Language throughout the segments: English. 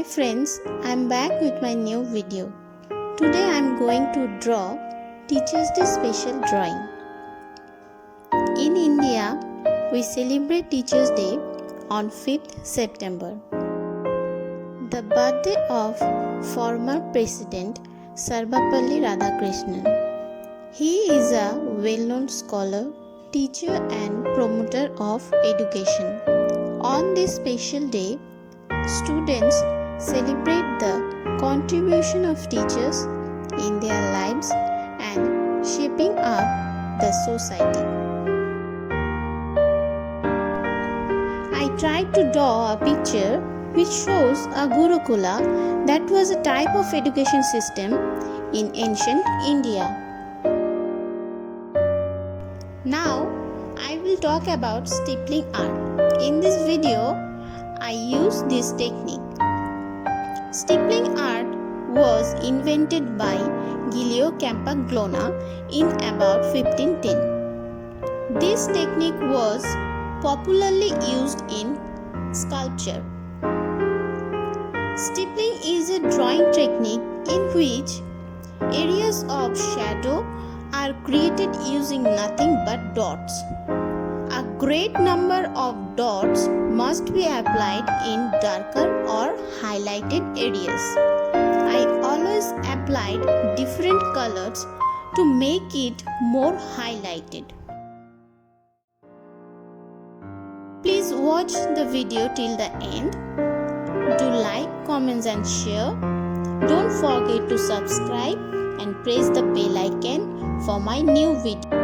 friends, I am back with my new video. Today I am going to draw Teachers' Day special drawing. In India, we celebrate Teachers' Day on 5th September. The birthday of former President Sarvapalli Radhakrishnan. He is a well-known scholar, teacher and promoter of education. On this special day, students celebrate the contribution of teachers in their lives and shaping up the society. I tried to draw a picture which shows a gurukula, that was a type of education system in ancient India. Now I will talk about stippling art. In this video, I use this technique. Stippling art was invented by Giulio Campagnolo in about 1510. This technique was popularly used in sculpture. Stippling is a drawing technique in which areas of shadow are created using nothing but dots. A great number of dots must be applied in darker or highlighted areas. I always applied different colors to make it more highlighted. Please watch the video till the end. Do like, comments and share. Don't forget to subscribe and press the bell icon for my new video.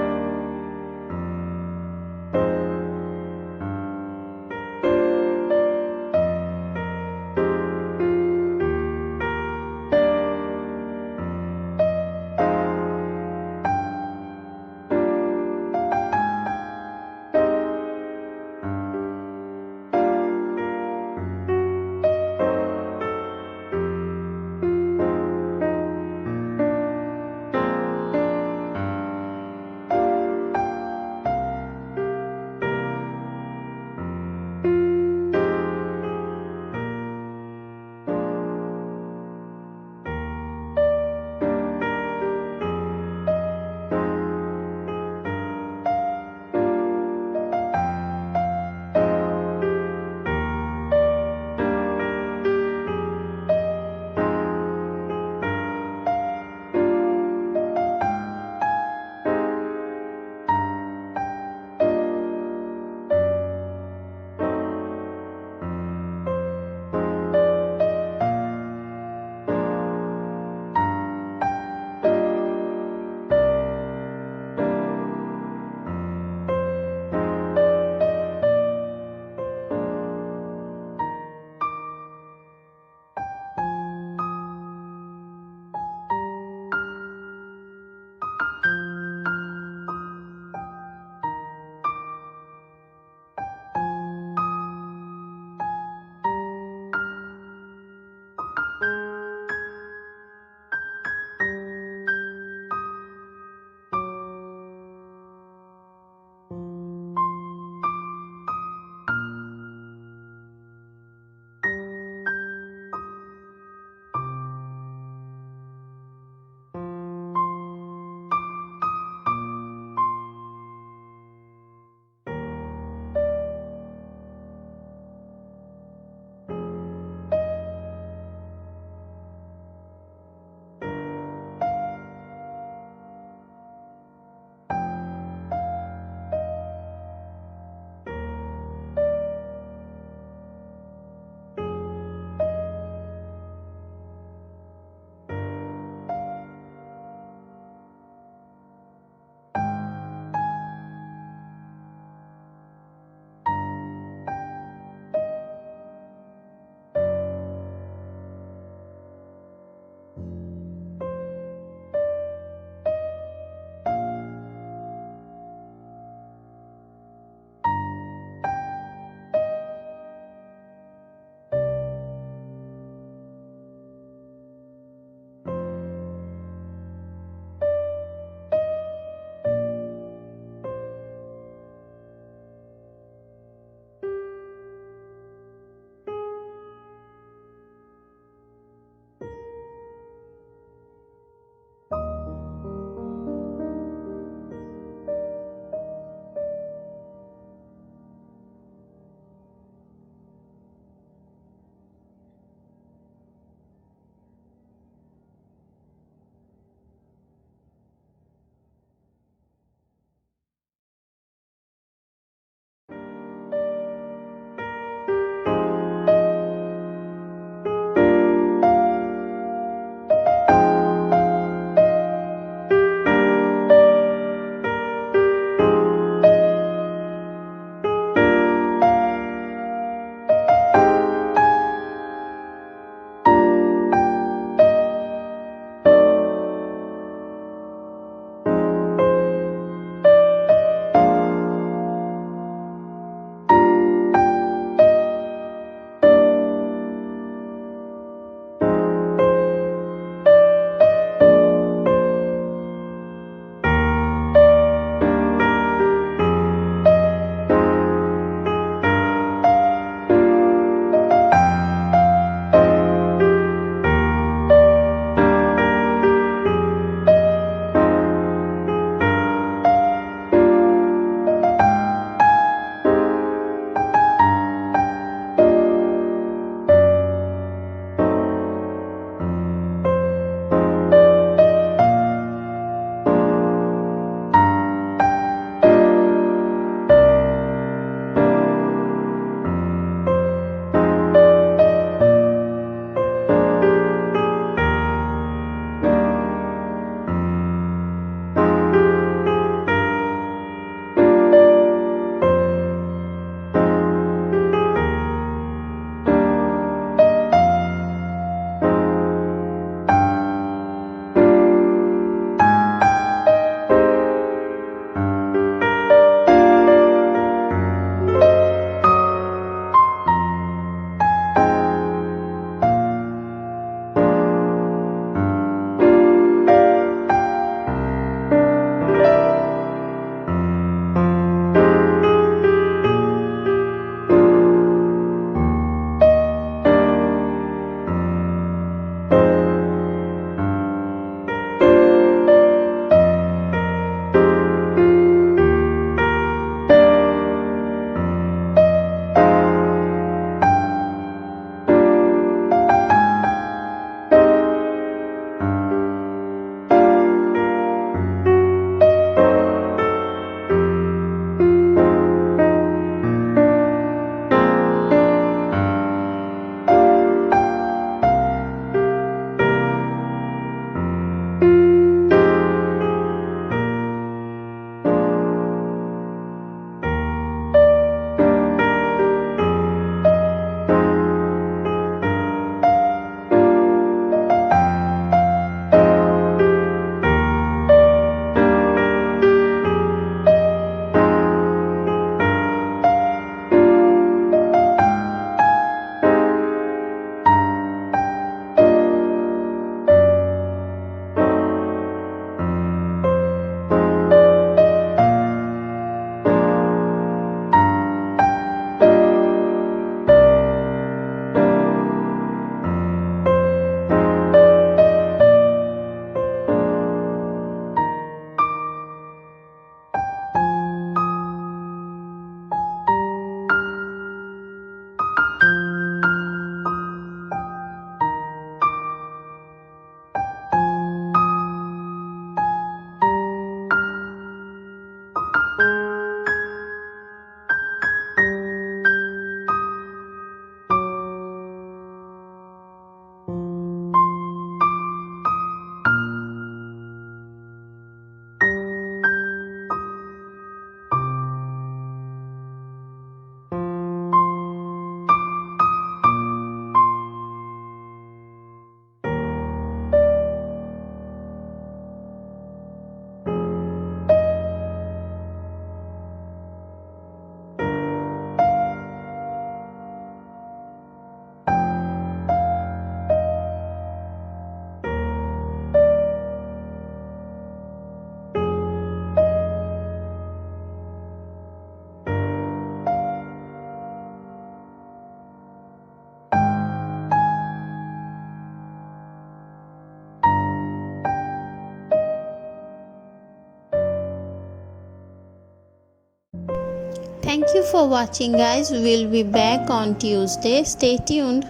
Thank you for watching guys. We'll be back on Tuesday. Stay tuned.